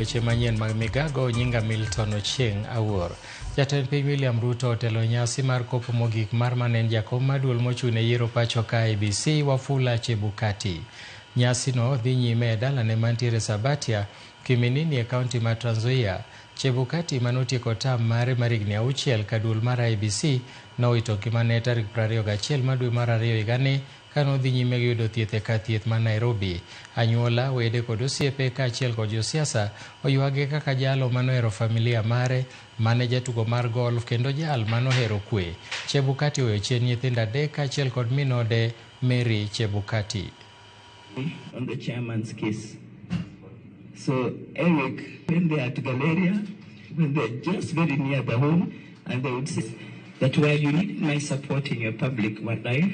Weche manyien mag migago nyinga Milton Ochieng Awuor. Jatend piny William Ruto otelo nyasi mar kopo mogik mar manen jakom maduol mochune yiero pacho ka IEBC Wafula Chekati. Nyasi no dhi nyime dalane mantiere Sabatia, Kiminini e kaunti ma Trans Nzoia. Chekati manotieko tam mare marigni 6 ka duol mar IEBC nowito ngimane tarik 21 mar dwe mar 2 higani kano dhi nyime gi yudo thieth e kar thieth ma Nairobi. Anyuola, wede kod osiepe kaachiel kod josiasa oywage kaka jalo manohero familia mare, mane jatugo mar golf kendo jal manohero kwe. Chekati oweyo chien nyithindo 3 kaachiel kod min ode Mary Chekati. On the chairman's case. So Eric, when they're at Galleria, when they're just very near the home, and they would say that while you need my support in your public life,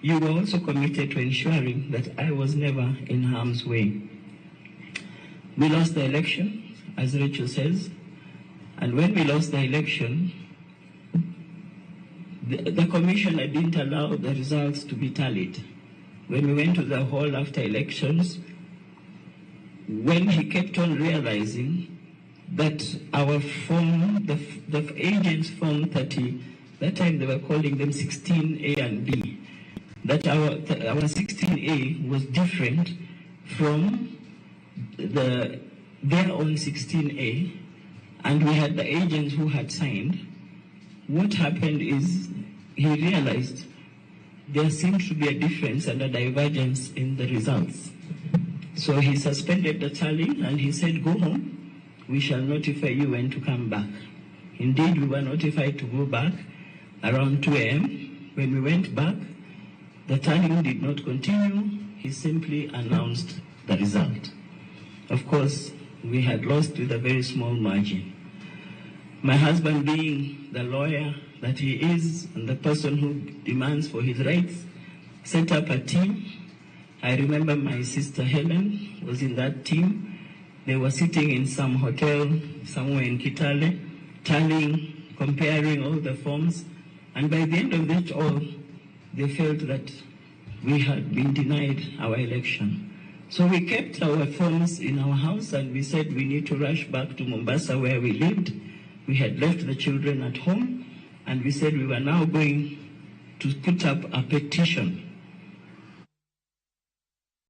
you were also committed to ensuring that I was never in harm's way. We lost the election, as Rachel says, and when we lost the election, the commissioner didn't allow the results to be tallied. When we went to the hall after elections, when he kept on realizing that our form, the agents form 30, that time they were calling them 16A and B, that our 16A was different from their own 16A, and we had the agents who had signed. What happened is he realized there seemed to be a difference and a divergence in the results. So he suspended the tally and he said, go home, we shall notify you when to come back. Indeed, we were notified to go back around 2 a.m. When we went back, the tallying did not continue. He simply announced the result. Of course, we had lost with a very small margin. My husband, being the lawyer that he is and the person who demands for his rights, set up a team. I remember my sister Helen was in that team. They were sitting in some hotel somewhere in Kitale, tallying, comparing all the forms, and by the end of it all, they felt that we had been denied our election. So we kept our forms in our house and we said we need to rush back to Mombasa where we lived. We had left the children at home and we said we were now going to put up a petition